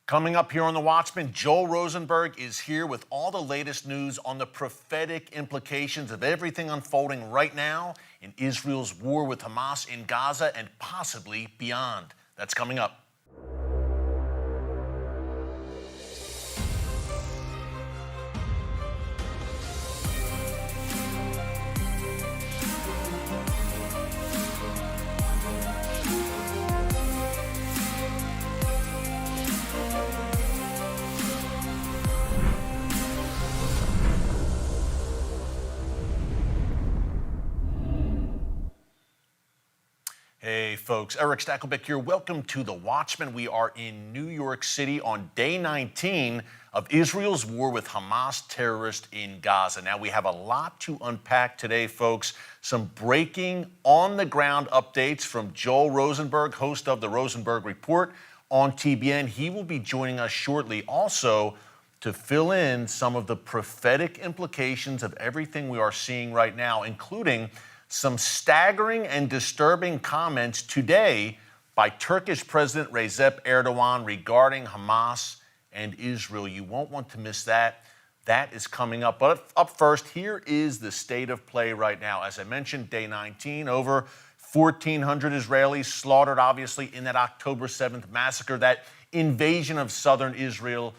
Coming up here on The Watchman, Joel Rosenberg is here with all the latest news on the prophetic implications of everything unfolding right now in Israel's war with Hamas in Gaza and possibly beyond. That's coming up. Hey folks, Erick Stakelbeck here. Welcome to The Watchman. We are in New York City on day 19 of Israel's war with Hamas terrorists in Gaza. Now we have a lot to unpack today, folks. Some breaking on-the-ground updates from Joel Rosenberg, host of the Rosenberg Report on TBN. He will be joining us shortly also to fill in some of the prophetic implications of everything we are seeing right now, including some staggering and disturbing comments today by Turkish President Recep Erdogan regarding Hamas and Israel. You won't want to miss that. That is coming up. But up first, here is the state of play right now. As I mentioned, day 19, over 1,400 Israelis slaughtered, obviously, in that October 7th massacre, that invasion of southern Israel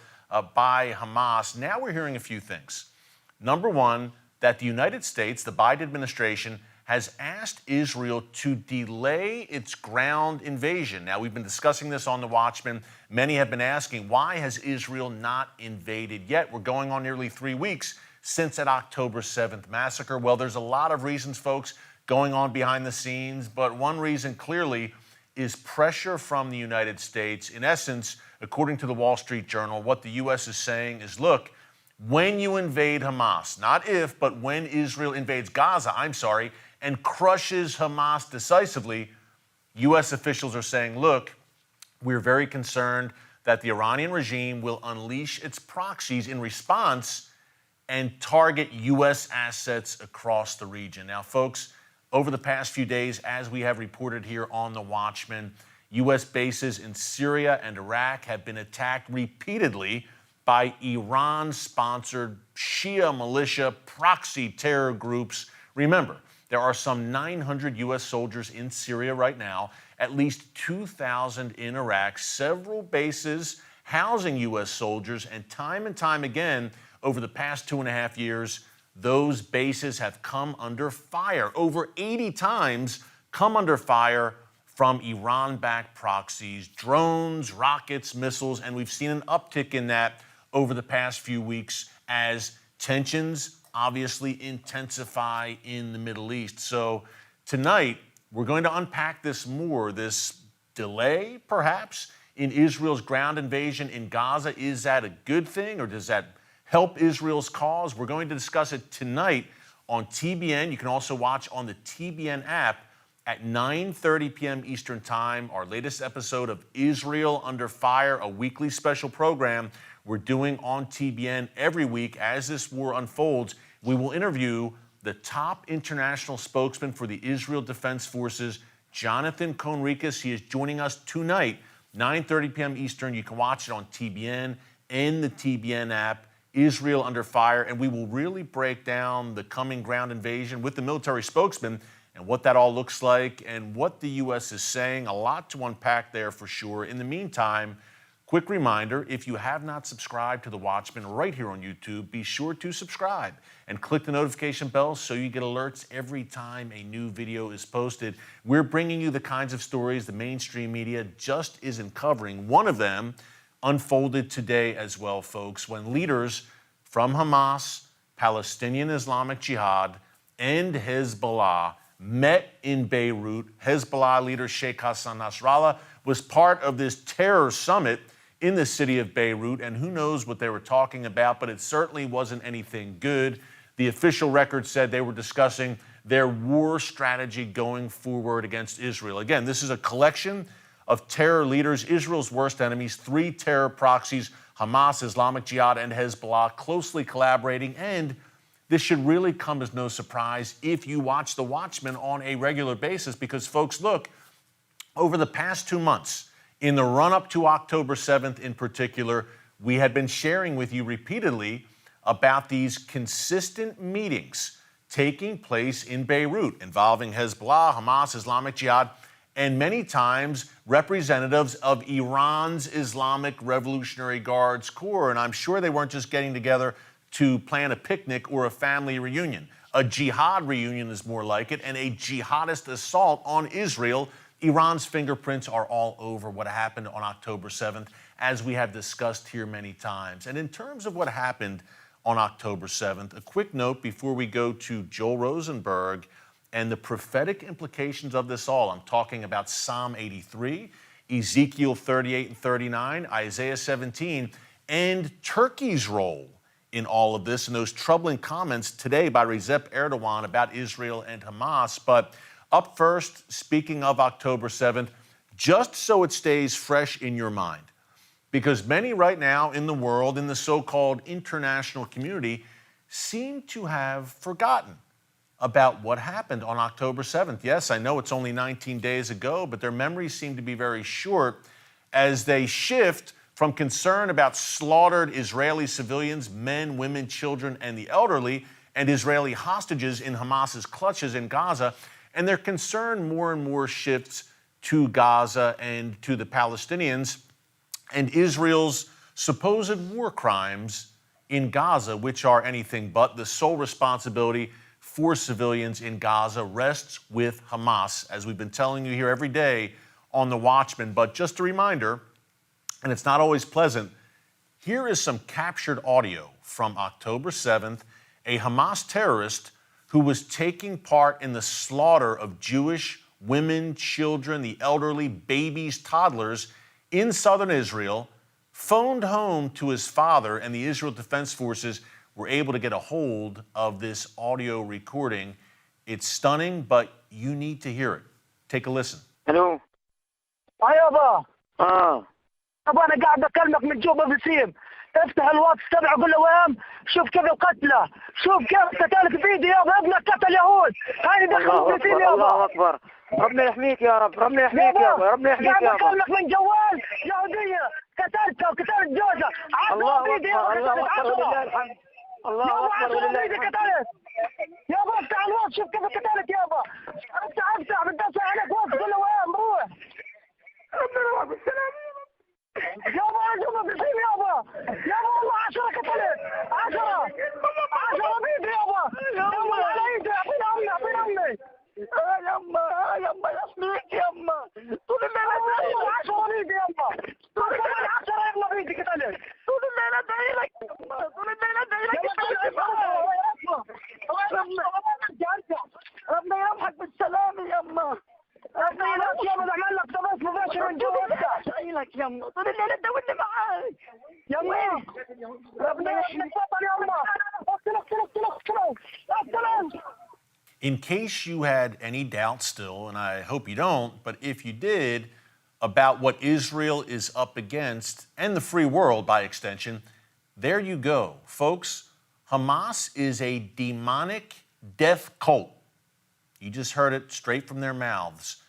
by Hamas. Now we're hearing a few things. Number one, that the United States, the Biden administration, has asked Israel to delay its ground invasion. Now, we've been discussing this on The Watchman. Many have been asking, why has Israel not invaded yet? We're going on nearly 3 weeks since that October 7th massacre. Well, there's a lot of reasons, folks, going on behind the scenes, but one reason clearly is pressure from the United States. In essence, according to the Wall Street Journal, what the U.S. is saying is, look, when you invade Hamas, not if, but when Israel invades Gaza, and crushes Hamas decisively, U.S. officials are saying, look, we're very concerned that the Iranian regime will unleash its proxies in response and target U.S. assets across the region. Now, folks, over the past few days, as we have reported here on The Watchman, U.S. bases in Syria and Iraq have been attacked repeatedly by Iran-sponsored Shia militia proxy terror groups. Remember, there are some 900 U.S. soldiers in Syria right now, at least 2,000 in Iraq, several bases housing U.S. soldiers, and time again, over the past 2.5 years, those bases have come under fire. Over 80 times come under fire from Iran-backed proxies, drones, rockets, missiles, and we've seen an uptick in that over the past few weeks as tensions obviously intensify in the Middle East. So tonight, we're going to unpack this more, this delay, perhaps, in Israel's ground invasion in Gaza. Is that a good thing, or does that help Israel's cause? We're going to discuss it tonight on TBN. You can also watch on the TBN app at 9:30 p.m. Eastern Time, our latest episode of Israel Under Fire, a weekly special program we're doing on TBN every week. As this war unfolds, we will interview the top international spokesman for the Israel Defense Forces, Jonathan Conricus. He is joining us tonight, 9:30 p.m. Eastern. You can watch it on TBN and the TBN app, Israel Under Fire, and we will really break down the coming ground invasion with the military spokesman and what that all looks like and what the U.S. is saying. A lot to unpack there for sure. In the meantime, quick reminder, if you have not subscribed to The Watchman right here on YouTube, be sure to subscribe and click the notification bell so you get alerts every time a new video is posted. We're bringing you the kinds of stories the mainstream media just isn't covering. One of them unfolded today as well, folks, when leaders from Hamas, Palestinian Islamic Jihad, and Hezbollah met in Beirut. Hezbollah leader Sheikh Hassan Nasrallah was part of this terror summit in the city of Beirut, and who knows what they were talking about, but it certainly wasn't anything good. The official record said they were discussing their war strategy going forward against Israel. Again, this is a collection of terror leaders, Israel's worst enemies, 3 terror proxies, Hamas, Islamic Jihad, and Hezbollah, closely collaborating. And this should really come as no surprise if you watch The Watchman on a regular basis, because, folks, look, over the past 2 months, In the run-up to October 7th in particular, we had been sharing with you repeatedly about these consistent meetings taking place in Beirut involving Hezbollah, Hamas, Islamic Jihad, and many times representatives of Iran's Islamic Revolutionary Guards Corps. And I'm sure they weren't just getting together to plan a picnic or a family reunion. A jihad reunion is more like it, and a jihadist assault on Israel. Iran's fingerprints are all over what happened on October 7th, as we have discussed here many times. And in terms of what happened on October 7th, a quick note before we go to Joel Rosenberg and the prophetic implications of this all. I'm talking about Psalm 83, Ezekiel 38 and 39, Isaiah 17, and Turkey's role in all of this, and those troubling comments today by Recep Erdogan about Israel and Hamas. But up first, speaking of October 7th, just so it stays fresh in your mind, because many right now in the world, in the so-called international community, seem to have forgotten about what happened on October 7th. Yes, I know it's only 19 days ago, but their memories seem to be very short as they shift from concern about slaughtered Israeli civilians, men, women, children, and the elderly, and Israeli hostages in Hamas's clutches in Gaza, and their concern more and more shifts to Gaza and to the Palestinians and Israel's supposed war crimes in Gaza, which are anything but. The sole responsibility for civilians in Gaza rests with Hamas, as we've been telling you here every day on The Watchman. But just a reminder, and it's not always pleasant, here is some captured audio from October 7th, a Hamas terrorist who was taking part in the slaughter of Jewish women, children, the elderly, babies, toddlers in southern Israel, phoned home to his father, and the Israel Defense Forces were able to get a hold of this audio recording. It's stunning, but you need to hear it. Take a listen. Hello. طبعا انا قاعد اكلمك من جوبا بسيم. افتح الواتس تبعه قول له وام شوف كيف قتله، شوف كيف قتلك فيديو يابا، ابنك قتل يهود، هاي دخلوا فلسطين يابا. الله اكبر، ربنا يحميك يا رب، ربنا يحميك يابا، ربنا يحميك يابا. قاعد اكلمك من جوال يهوديه قتلتها وقتلت جوزها، عطوا فيديو الله اكبر ولله الحمد. الله اكبر ولله الحمد. يابا افتح الواتس شوف كيف قتلت يابا. افتح بدي عليك واتس قول له وام روح. ربنا يوفقك بالسلامه. يابا جوا بسيم يابا والله 10 قتلت 10 بيدي يابا على ايدي اعطينا امي يما يسميك يما طول الليل 10 بيدي يما طول الليل 10 يما بيدي قتلت طول الليل ادعي لك طول الليل ادعي لك ربنا يرحمك بالسلامه يما ربنا يرحمك يابا نعمل لك تبث مباشر من جوا ادعي لك يما طول الليل ادعي معاك يما ربنا يرحمك يما In case you had any doubt still, and I hope you don't, but if you did, about what Israel is up against, and the free world by extension, there you go. Folks, Hamas is a demonic death cult. You just heard it straight from their mouths.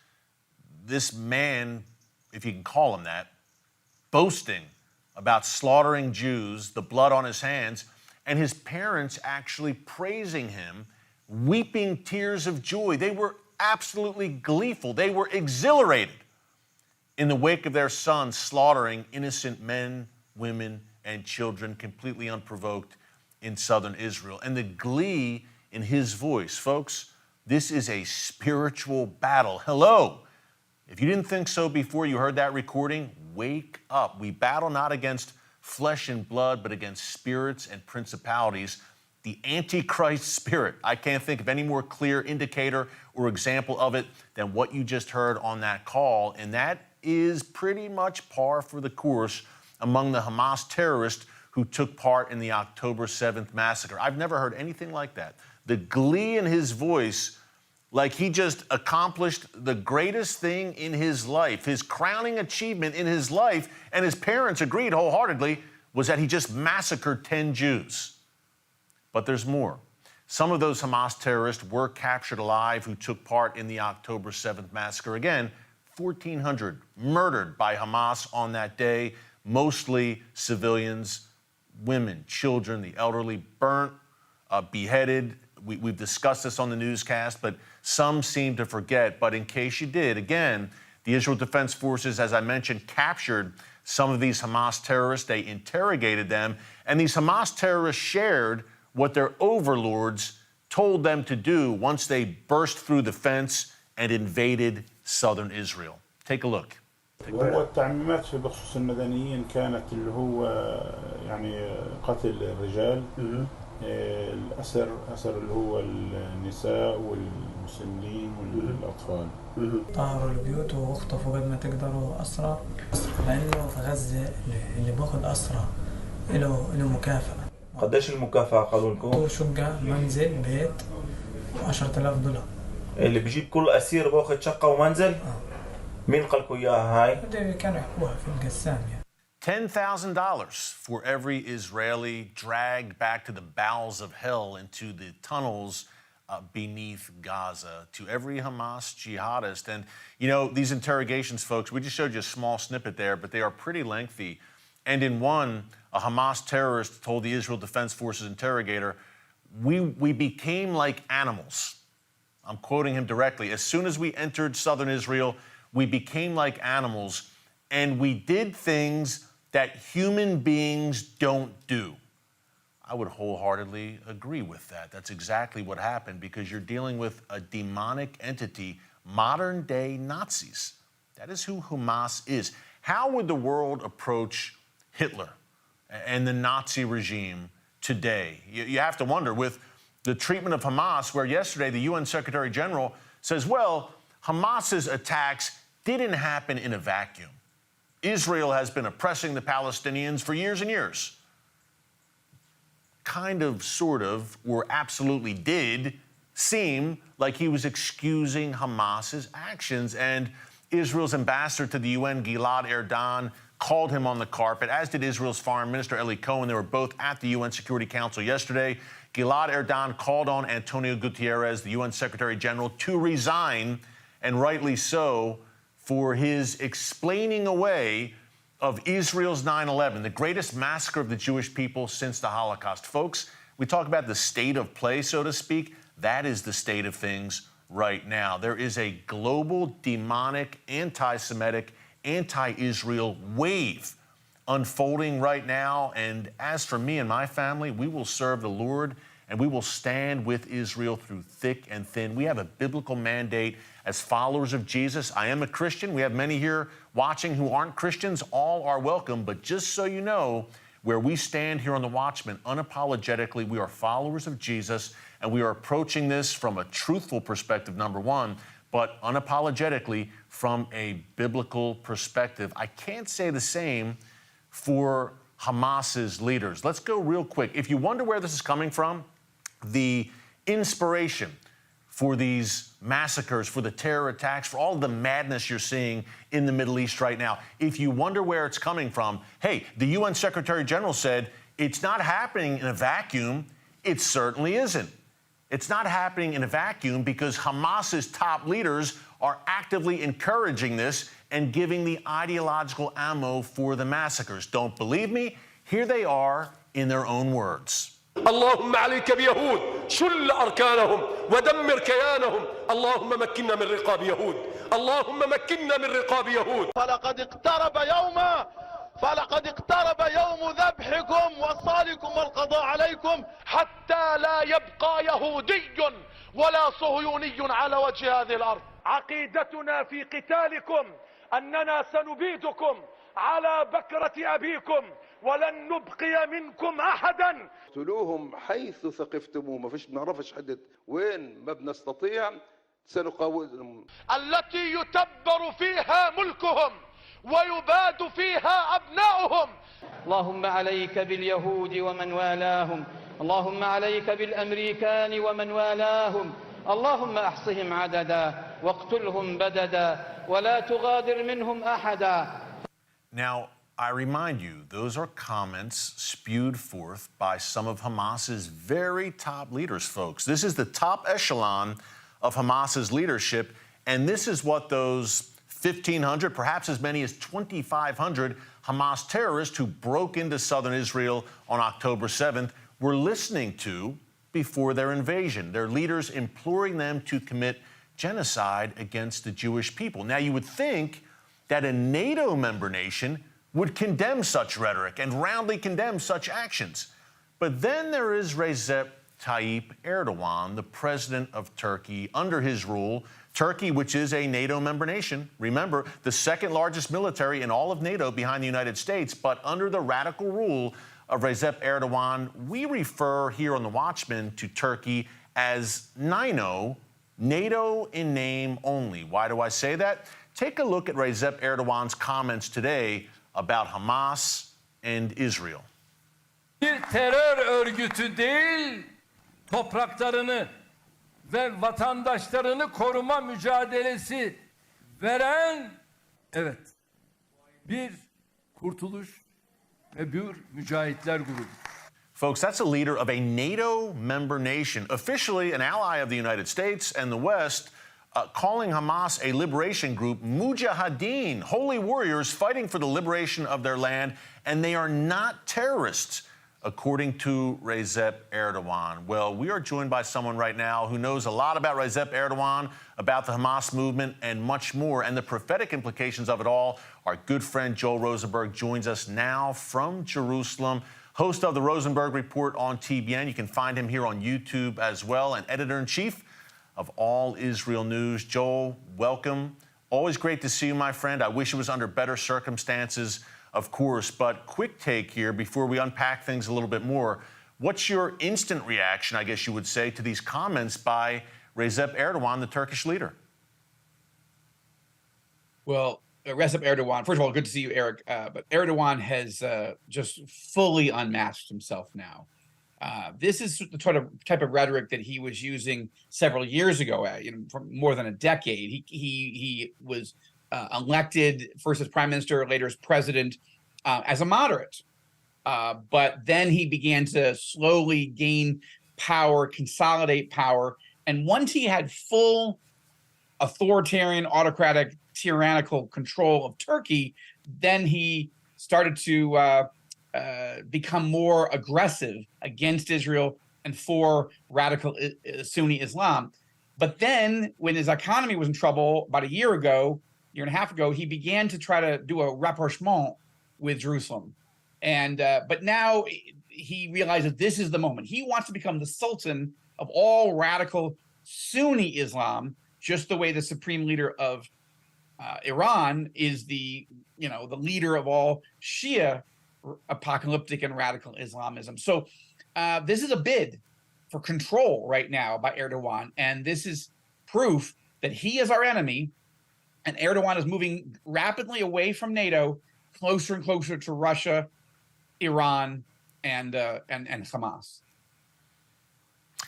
This man, if you can call him that, boasting about slaughtering Jews, the blood on his hands, and his parents actually praising him, weeping tears of joy. They were absolutely gleeful. They were exhilarated in the wake of their son slaughtering innocent men, women, and children completely unprovoked in southern Israel. And the glee in his voice, folks, this is a spiritual battle. Hello. If you didn't think so before you heard that recording, wake up. We battle not against flesh and blood, but against spirits and principalities. The Antichrist spirit. I can't think of any more clear indicator or example of it than what you just heard on that call. And that is pretty much par for the course among the Hamas terrorists who took part in the October 7th massacre. I've never heard anything like that. The glee in his voice, like he just accomplished the greatest thing in his life. His crowning achievement in his life, and his parents agreed wholeheartedly, was that he just massacred 10 Jews. But there's more. Some of those Hamas terrorists were captured alive who took part in the October 7th massacre. Again, 1,400 murdered by Hamas on that day, mostly civilians, women, children, the elderly, burnt, beheaded. We've discussed this on the newscast, but some seem to forget. But in case you did, again, the Israel Defense Forces, as I mentioned, captured some of these Hamas terrorists. They interrogated them, and these Hamas terrorists shared what their overlords told them to do once they burst through the fence and invaded southern Israel. Take a look. هو التعميمات في بخصوص المدنيين كانت اللي هو يعني قتل الرجال الأسر اللي هو النساء والمسنين والأطفال. طهروا البيوت واخطفوا قد ما تقدروا أسرى، لأنه في غزة اللي باخذ أسرى له مكافأة. قديش المكافأة قالوا لكم؟ شقة، منزل، بيت، $10,000. اللي بيجيب كل أسير باخذ شقة ومنزل؟ مين قال لكم إياها هاي؟ كانوا يحكوها في القسام يعني. $10,000 for every Israeli dragged back to the bowels of hell into the tunnels beneath Gaza, to every Hamas jihadist. And, you know, these interrogations, folks, we just showed you a small snippet there, but they are pretty lengthy. And in one, a Hamas terrorist told the Israel Defense Forces interrogator, we became like animals. I'm quoting him directly. As soon as we entered southern Israel, we became like animals, and we did things that human beings don't do. I would wholeheartedly agree with that. That's exactly what happened, because you're dealing with a demonic entity, modern-day Nazis. That is who Hamas is. How would the world approach Hitler and the Nazi regime today? You have to wonder, with the treatment of Hamas, where yesterday the UN Secretary General says, well, Hamas's attacks didn't happen in a vacuum. Israel has been oppressing the Palestinians for years and years. Kind of, sort of, or absolutely did seem like he was excusing Hamas's actions. And Israel's ambassador to the UN, Gilad Erdogan, called him on the carpet, as did Israel's Foreign Minister Eli Cohen. They were both at the UN Security Council yesterday. Gilad Erdogan called on Antonio Guterres, the UN Secretary General, to resign, and rightly so, for his explaining away of Israel's 9/11, the greatest massacre of the Jewish people since the Holocaust. Folks, we talk about the state of play, so to speak. That is the state of things right now. There is a global, demonic, anti-Semitic, anti-Israel wave unfolding right now. And as for me and my family, we will serve the Lord, and we will stand with Israel through thick and thin. We have a biblical mandate as followers of Jesus. I am a Christian. We have many here watching who aren't Christians. All are welcome. But just so you know, where we stand here on The Watchman, unapologetically, we are followers of Jesus, and we are approaching this from a truthful perspective, number one, but unapologetically from a biblical perspective. I can't say the same for Hamas's leaders. Let's go real quick. If you wonder where this is coming from, the inspiration for these massacres, for the terror attacks, for all the madness you're seeing in the Middle East right now, if you wonder where it's coming from, hey, the UN Secretary General said it's not happening in a vacuum. It certainly isn't. It's not happening in a vacuum because Hamas's top leaders are actively encouraging this and giving the ideological ammo for the massacres. Don't believe me? Here they are in their own words. اللهم عليك بيهود شل أركانهم ودمر كيانهم اللهم مكننا من رقاب يهود اللهم مكننا من رقاب يهود فلقد اقترب يوم ذبحكم وصالكم والقضاء عليكم حتى لا يبقى يهودي ولا صهيوني على وجه هذه الأرض. عقيدتنا في قتالكم أننا سنبيدكم على بكرة أبيكم ولن نبقي منكم أحدا. اقتلوهم حيث ثقفتموه، ما فيش بنعرفش حدد وين ما بنستطيع سنقاومهم. التي يتبر فيها ملكهم ويباد فيها أبناؤهم. اللهم عليك باليهود ومن والاهم، اللهم عليك بالأمريكان ومن والاهم، اللهم أحصهم عددا واقتلهم بددا ولا تغادر منهم أحدا. Now, I remind you, those are comments spewed forth by some of Hamas's very top leaders, folks. This is the top echelon of Hamas's leadership, and this is what those 1,500, perhaps as many as 2,500 Hamas terrorists who broke into southern Israel on October 7th were listening to before their invasion, their leaders imploring them to commit genocide against the Jewish people. Now, you would think that a NATO member nation would condemn such rhetoric and roundly condemn such actions. But then there is Recep Tayyip Erdogan, the president of Turkey. Under his rule, Turkey, which is a NATO member nation, remember, the second largest military in all of NATO behind the United States, but under the radical rule of Recep Erdogan, we refer here on The Watchman to Turkey as NINO, NATO in name only. Why do I say that? Take a look at Recep Erdogan's comments today about Hamas and Israel. Bir terör örgütü değil, topraklarını ve vatandaşlarını koruma mücadelesi veren, evet, bir kurtuluş ve bir mücahitler grubu. Folks, that's a leader of a NATO member nation, officially an ally of the United States and the West, calling Hamas a liberation group, Mujahideen, holy warriors fighting for the liberation of their land, and they are not terrorists, according to Recep Erdogan. Well, we are joined by someone right now who knows a lot about Recep Erdogan, about the Hamas movement, and much more, and the prophetic implications of it all. Our good friend Joel Rosenberg joins us now from Jerusalem, host of the Rosenberg Report on TBN. You can find him here on YouTube as well, and editor-in-chief of All Israel News. Joel, welcome. Always great to see you, my friend. I wish it was under better circumstances, of course, but quick take here before we unpack things a little bit more. What's your instant reaction, I guess you would say, to these comments by Recep Erdogan, the Turkish leader? Well, Recep Erdogan, first of all, good to see you, Eric. But Erdogan has just fully unmasked himself now. This is the type of rhetoric that he was using several years ago, for more than a decade. He was elected first as prime minister, later as president, as a moderate. But then he began to slowly gain power, consolidate power. And once he had full authoritarian, autocratic, tyrannical control of Turkey, then he started to become more aggressive against Israel and for radical Sunni Islam. But then when his economy was in trouble about a year and a half ago, he began to try to do a rapprochement with Jerusalem. And but now he realizes this is the moment. He wants to become the sultan of all radical Sunni Islam, just the way the supreme leader of Iran is the leader of all Shia apocalyptic and radical Islamism. So this is a bid for control right now by Erdogan, and this is proof that he is our enemy, and Erdogan is moving rapidly away from NATO, closer and closer to Russia, Iran, and Hamas.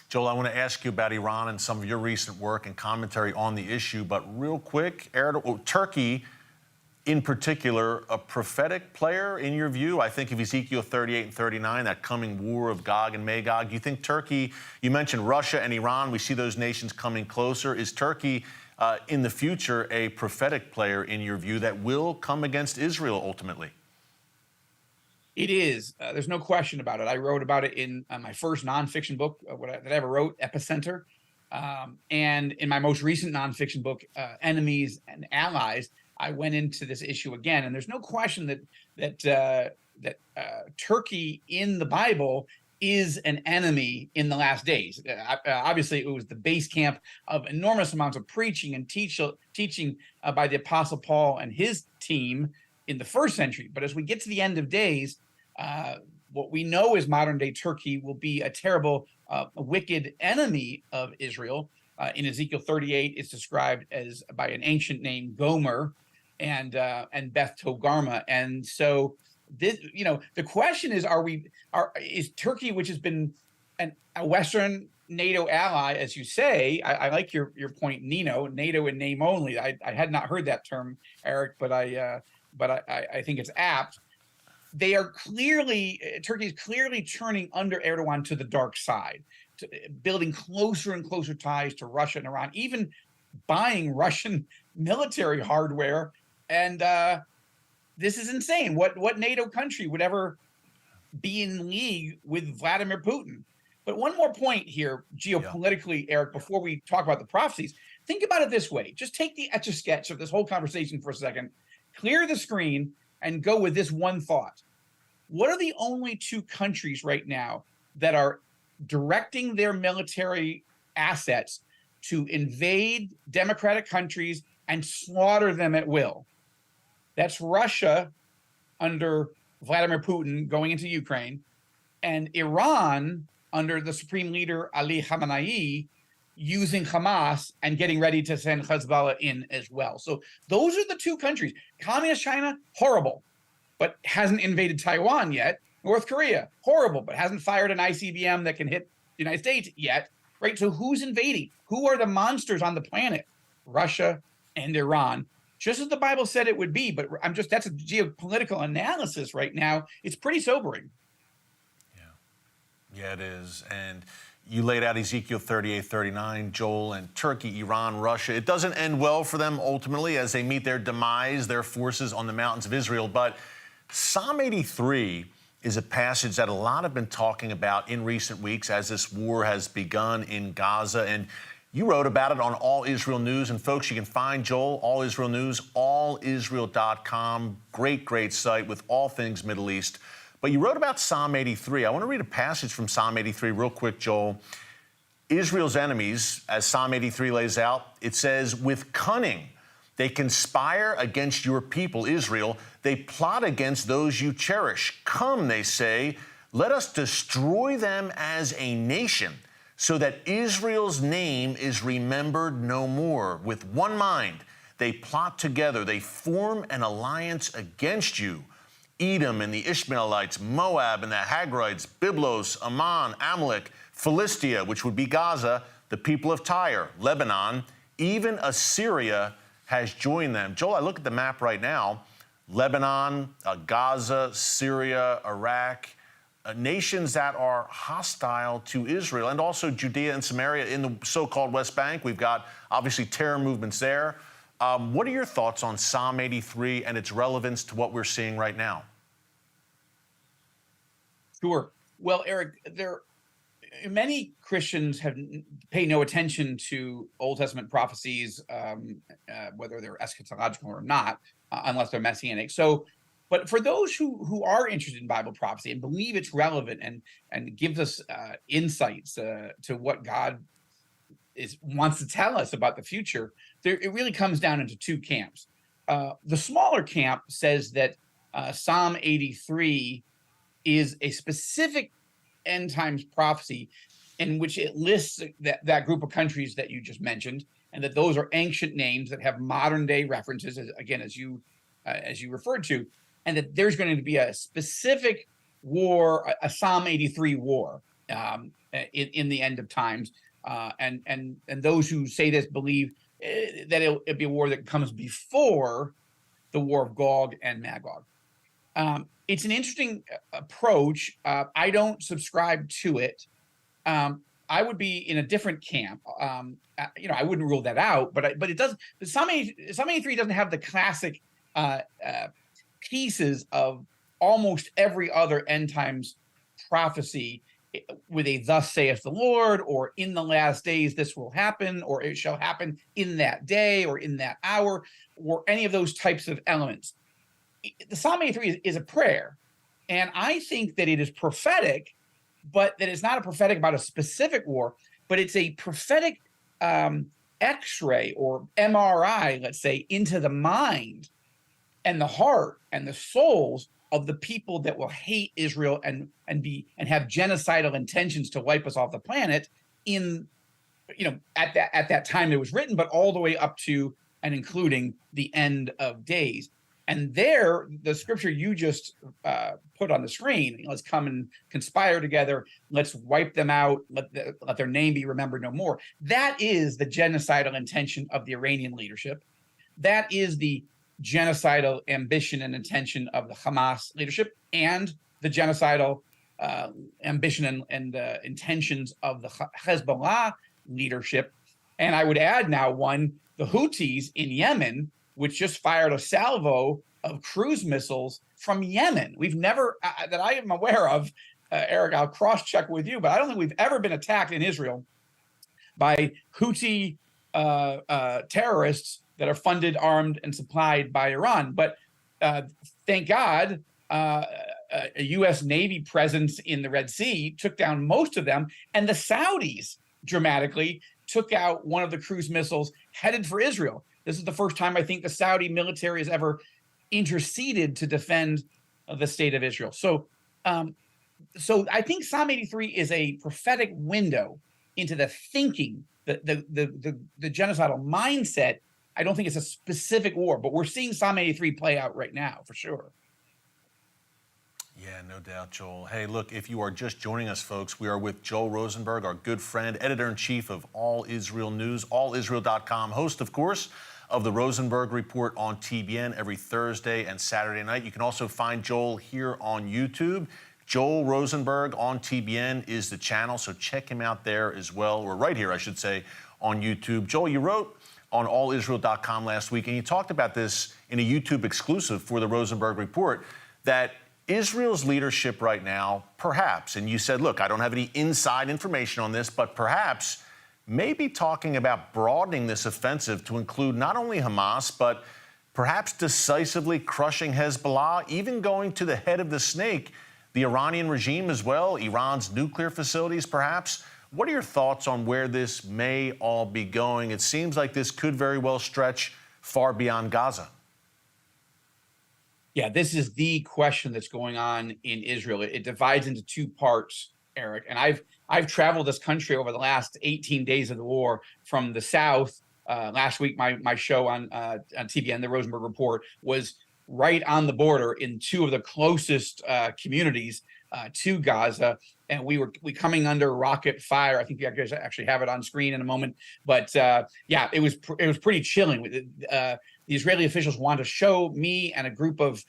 Joel, I want to ask you about Iran and some of your recent work and commentary on the issue, but real quick, Turkey in particular, a prophetic player in your view? I think of Ezekiel 38 and 39, that coming war of Gog and Magog. Do you think Turkey, you mentioned Russia and Iran, we see those nations coming closer. Is Turkey in the future a prophetic player in your view that will come against Israel ultimately? It is. There's no question about it. I wrote about it in my first nonfiction book that I ever wrote, Epicenter. And in my most recent nonfiction book, Enemies and Allies, I went into this issue again. And there's no question that Turkey in the Bible is an enemy in the last days. Obviously, it was the base camp of enormous amounts of preaching and teaching by the Apostle Paul and his team in the first century. But as we get to the end of days, what we know is modern day Turkey will be a terrible, wicked enemy of Israel. In Ezekiel 38, it's described as by an ancient name, Gomer, and Beth Togarmah. And so this, the question is, is Turkey, which has been a Western NATO ally, as you say, I like your point, NATO in name only. I had not heard that term, Eric, but I think it's apt. Turkey is clearly turning under Erdogan to the dark side, building closer and closer ties to Russia and Iran, even buying Russian military hardware. And this is insane. What NATO country would ever be in league with Vladimir Putin? But one more point here, geopolitically, Eric, before we talk about the prophecies, think about it this way. Just take the Etch-a-Sketch of this whole conversation for a second, clear the screen, and go with this one thought. What are the only two countries right now that are directing their military assets to invade democratic countries and slaughter them at will? That's Russia under Vladimir Putin going into Ukraine, and Iran under the supreme leader Ali Khamenei using Hamas and getting ready to send Hezbollah in as well. So those are the two countries. Communist China, horrible, but hasn't invaded Taiwan yet. North Korea, horrible, but hasn't fired an ICBM that can hit the United States yet, right? So who's invading? Who are the monsters on the planet? Russia and Iran, just as the Bible said it would be. But that's a geopolitical analysis right now. It's pretty sobering. Yeah, it is. And you laid out Ezekiel 38, 39, Joel, and Turkey, Iran, Russia. It doesn't end well for them ultimately as they meet their demise, their forces on the mountains of Israel. But Psalm 83 is a passage that a lot have been talking about in recent weeks as this war has begun in Gaza. And you wrote about it on All Israel News. And folks, you can find Joel, All Israel News, allisrael.com. Great site with all things Middle East. But you wrote about Psalm 83. I want to read a passage from Psalm 83 real quick, Joel. Israel's enemies, as Psalm 83 lays out, it says, with cunning, they conspire against your people, Israel. They plot against those you cherish. Come, they say, let us destroy them as a nation so that Israel's name is remembered no more. With one mind, they plot together. They form an alliance against you. Edom and the Ishmaelites, Moab and the Hagrites, Byblos, Ammon, Amalek, Philistia, which would be Gaza, the people of Tyre, Lebanon, even Assyria has joined them. Joel, I look at the map right now, Lebanon, Gaza, Syria, Iraq, nations that are hostile to Israel, and also Judea and Samaria in the so-called West Bank. We've got, obviously, terror movements there. What are your thoughts on Psalm 83 and its relevance to what we're seeing right now? Sure. Well, Eric, many Christians pay no attention to Old Testament prophecies, whether they're eschatological or not, unless they're messianic. So, but for those who are interested in Bible prophecy and believe it's relevant and gives us insights to what God wants to tell us about the future, it really comes down into two camps. The smaller camp says that Psalm 83 is a specific end times prophecy in which it lists that group of countries that you just mentioned, and that those are ancient names that have modern day references, as you referred to, and that there's going to be a specific war, a Psalm 83 war in the end of times. And those who say this believe that it'll be a war that comes before the war of Gog and Magog. It's an interesting approach. I don't subscribe to it. I would be in a different camp. I wouldn't rule that out, but it does. Psalm 83 doesn't have the classic pieces of almost every other end times prophecy with a "Thus saith the Lord," or "In the last days this will happen," or "It shall happen in that day," or "In that hour," or any of those types of elements. The Psalm 83 is a prayer, and I think that it is prophetic, but that it's not a prophetic about a specific war, but it's a prophetic X-ray or MRI, let's say, into the mind and the heart and the souls of the people that will hate Israel and have genocidal intentions to wipe us off the planet at that time it was written, but all the way up to and including the end of days. And there, the scripture you just put on the screen, let's come and conspire together, let's wipe them out, let their name be remembered no more. That is the genocidal intention of the Iranian leadership. That is the genocidal ambition and intention of the Hamas leadership, and the genocidal ambition and intentions of the Hezbollah leadership. And I would add now the the Houthis in Yemen, which just fired a salvo of cruise missiles from Yemen. We've never, that I am aware of, Eric, I'll cross-check with you, but I don't think we've ever been attacked in Israel by Houthi terrorists that are funded, armed, and supplied by Iran. But thank God, a U.S. Navy presence in the Red Sea took down most of them, and the Saudis dramatically took out one of the cruise missiles headed for Israel. This is the first time I think the Saudi military has ever interceded to defend the state of Israel. So I think Psalm 83 is a prophetic window into the thinking, the genocidal mindset. I don't think it's a specific war, but we're seeing Psalm 83 play out right now for sure. Yeah, no doubt, Joel. Hey, look, if you are just joining us, folks, we are with Joel Rosenberg, our good friend, editor-in-chief of All Israel News, allisrael.com, host, of course, of the Rosenberg Report on TBN every Thursday and Saturday night. You can also find Joel here on YouTube. Joel Rosenberg on TBN is the channel, so check him out there as well, or right here, I should say, on YouTube. Joel, you wrote on allisrael.com last week, and you talked about this in a YouTube exclusive for the Rosenberg Report, that Israel's leadership right now, perhaps, and you said, look, I don't have any inside information on this, but perhaps maybe talking about broadening this offensive to include not only Hamas, but perhaps decisively crushing Hezbollah, even going to the head of the snake, the Iranian regime as well, Iran's nuclear facilities perhaps. What are your thoughts on where this may all be going? It seems like this could very well stretch far beyond Gaza. Yeah, this is the question that's going on in Israel. It divides into two parts, Eric. And I've traveled this country over the last 18 days of the war from the south. Last week, my show on TBN, the Rosenberg Report, was right on the border in two of the closest communities to Gaza. And we coming under rocket fire. I think you guys actually have it on screen in a moment. But yeah, it was pretty chilling. The Israeli officials wanted to show me and a group of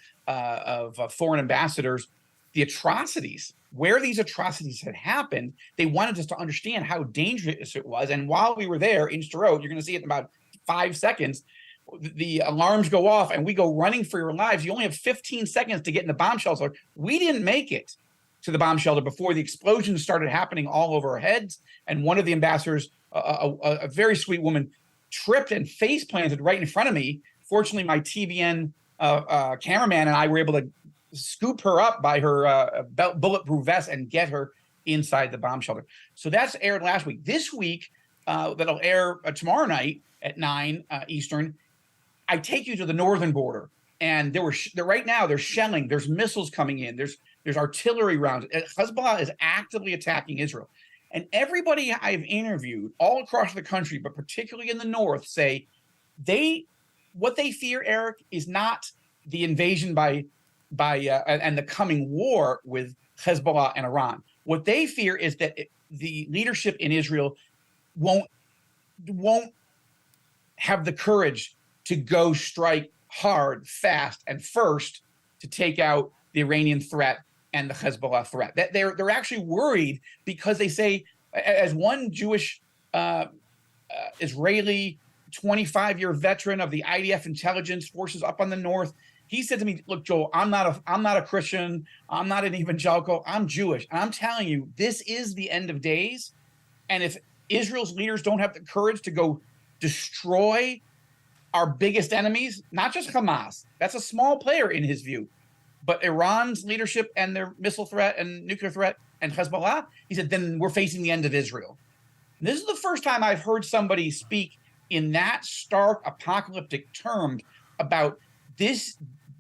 foreign ambassadors the atrocities, where these atrocities had happened. They wanted us to understand how dangerous it was. And while we were there in Sderot, you're going to see it in about 5 seconds, the alarms go off and we go running for your lives. You only have 15 seconds to get in the bomb shelter. We didn't make it to the bomb shelter before the explosions started happening all over our heads. And one of the ambassadors, a very sweet woman, tripped and face planted right in front of me. Fortunately, my TBN cameraman and I were able to scoop her up by her bulletproof vest and get her inside the bomb shelter. So that's aired last week. This week, that'll air tomorrow night at 9 Eastern. I take you to the northern border, and right now there's shelling, there's missiles coming in, there's artillery rounds. Hezbollah is actively attacking Israel. And everybody I've interviewed all across the country, but particularly in the north, say what they fear, Eric, is not the invasion by and the coming war with Hezbollah and Iran. What they fear is that the leadership in Israel won't have the courage to go strike hard, fast, and first to take out the Iranian threat and the Hezbollah threat. That they're actually worried because they say, as one Jewish Israeli 25-year veteran of the IDF intelligence forces up on the north, he said to me, "Look, Joel, I'm not a Christian. I'm not an evangelical. I'm Jewish, and I'm telling you, this is the end of days. And if Israel's leaders don't have the courage to go destroy our biggest enemies, not just Hamas, that's a small player in his view, but Iran's leadership and their missile threat and nuclear threat and Hezbollah," he said, "then we're facing the end of Israel." And this is the first time I've heard somebody speak in that stark apocalyptic terms about this.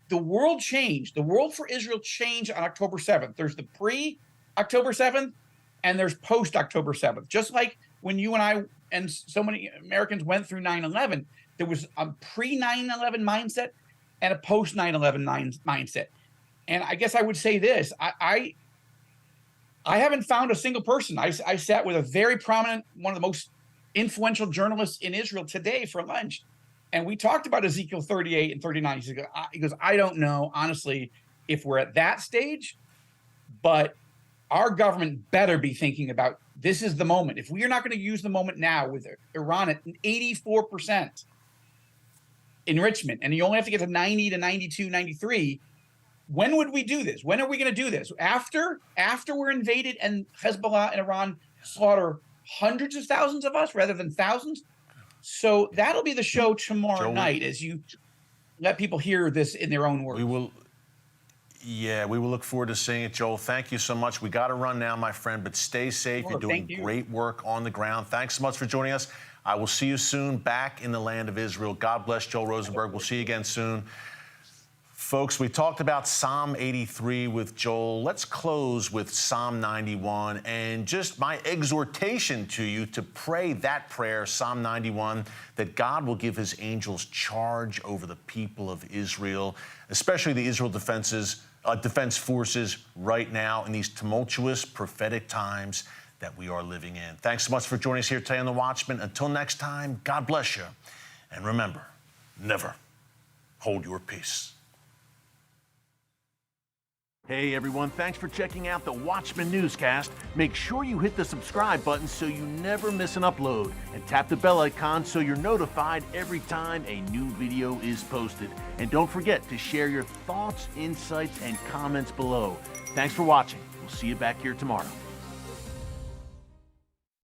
The world changed. The world for Israel changed on October 7th. There's the pre-October 7th and there's post-October 7th. Just like when you and I and so many Americans went through 9/11, there was a pre-9/11 mindset and a post-9/11 mindset. And I guess I would say this, I haven't found a single person. I sat with a very prominent, one of the most influential journalists in Israel today for lunch. And we talked about Ezekiel 38 and 39. He goes, "I don't know, honestly, if we're at that stage, but our government better be thinking about this is the moment. If we are not going to use the moment now with Iran at 84%, enrichment, and you only have to get to 90 to 92, 93. When would we do this? When are we going to do this? After we're invaded and Hezbollah and Iran slaughter hundreds of thousands of us rather than thousands? So that'll be the show tomorrow night as you let people hear this in their own words. We will look forward to seeing it, Joel. Thank you so much. We got to run now, my friend, but stay safe. You're doing great work on the ground. Thanks so much for joining us. I will see you soon back in the land of Israel. God bless Joel Rosenberg. We'll see you again soon. Folks, we talked about Psalm 83 with Joel. Let's close with Psalm 91 and just my exhortation to you to pray that prayer, Psalm 91, that God will give his angels charge over the people of Israel, especially the Israel Defense Forces right now in these tumultuous prophetic times that we are living in. Thanks so much for joining us here today on The Watchman. Until next time, God bless you. And remember, never hold your peace. Hey everyone, thanks for checking out the Watchman Newscast. Make sure you hit the subscribe button so you never miss an upload, and tap the bell icon so you're notified every time a new video is posted. And don't forget to share your thoughts, insights, and comments below. Thanks for watching. We'll see you back here tomorrow.